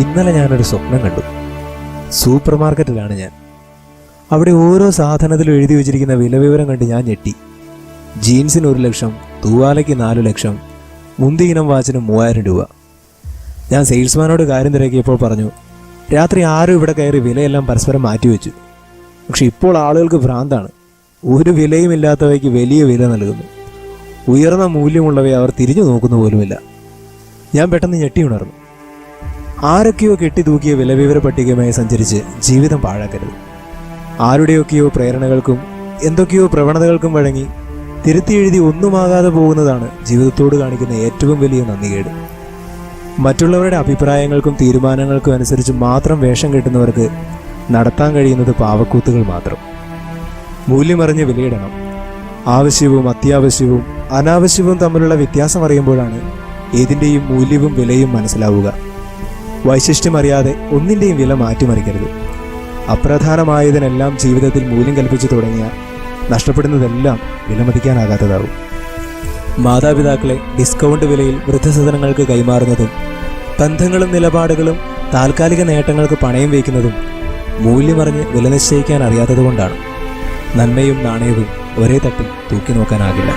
ഇന്നലെ ഞാനൊരു സ്വപ്നം കണ്ടു. സൂപ്പർ മാർക്കറ്റിലാണ് ഞാൻ. അവിടെ ഓരോ സാധനത്തിലും എഴുതി വെച്ചിരിക്കുന്ന വിലവിവരം കണ്ട് ഞാൻ ഞെട്ടി. ജീൻസിന് 1 ലക്ഷം, തൂവാലയ്ക്ക് 4 ലക്ഷം, മുന്തി ഇനം വാച്ചിന് 3000 രൂപ. ഞാൻ സെയിൽസ്മാനോട് കാര്യം തിരക്കിയപ്പോൾ പറഞ്ഞു, രാത്രി ആരും ഇവിടെ കയറി വിലയെല്ലാം പരസ്പരം മാറ്റിവെച്ചു. പക്ഷെ ഇപ്പോൾ ആളുകൾക്ക് ഭ്രാന്താണ്. ഒരു വിലയുമില്ലാത്തവയ്ക്ക് വലിയ വില നൽകുന്നു. ഉയർന്ന മൂല്യമുള്ളവയെ അവർ തിരിഞ്ഞു നോക്കുന്ന പോലുമില്ല. ഞാൻ പെട്ടെന്ന് ഞെട്ടി ഉണർന്നു. ആരൊക്കെയോ കെട്ടിത്തൂക്കിയ വിലവിവര പട്ടികയുമായി സഞ്ചരിച്ച് ജീവിതം പാഴാക്കരുത്. ആരുടെയൊക്കെയോ പ്രേരണകൾക്കും എന്തൊക്കെയോ പ്രവണതകൾക്കും വഴങ്ങി തിരുത്തി എഴുതി ഒന്നുമാകാതെ പോകുന്നതാണ് ജീവിതത്തോട് കാണിക്കുന്ന ഏറ്റവും വലിയ നന്ദികേട്. മറ്റുള്ളവരുടെ അഭിപ്രായങ്ങൾക്കും തീരുമാനങ്ങൾക്കും അനുസരിച്ച് മാത്രം വേഷം കെട്ടുന്നവർക്ക് നടത്താൻ കഴിയുന്നത് പാവക്കൂത്തുകൾ മാത്രം. മൂല്യമറിഞ്ഞ് വിലയിടണം. ആവശ്യവും അത്യാവശ്യവും അനാവശ്യവും തമ്മിലുള്ള വ്യത്യാസം അറിയുമ്പോഴാണ് ഏതിൻ്റെയും മൂല്യവും വിലയും മനസ്സിലാവുക. വൈശിഷ്ട്യം അറിയാതെ ഒന്നിൻ്റെയും വില മാറ്റിമറിക്കരുത്. അപ്രധാനമായതിനെല്ലാം ജീവിതത്തിൽ മൂല്യം കൽപ്പിച്ചു തുടങ്ങിയാൽ നഷ്ടപ്പെടുന്നതെല്ലാം വിലമതിക്കാനാകാത്തതാവും. മാതാപിതാക്കളെ ഡിസ്കൗണ്ട് വിലയിൽ വൃദ്ധസദനങ്ങൾക്ക് കൈമാറുന്നതും ബന്ധങ്ങളും നിലപാടുകളും താൽക്കാലിക നേട്ടങ്ങൾക്ക് പണയം വയ്ക്കുന്നതും മൂല്യമറിഞ്ഞ് വില നിശ്ചയിക്കാൻ അറിയാത്തതുകൊണ്ടാണ്. നന്മയും നാണയവും ഒരേ തട്ടിൽ തൂക്കി നോക്കാനാകില്ല.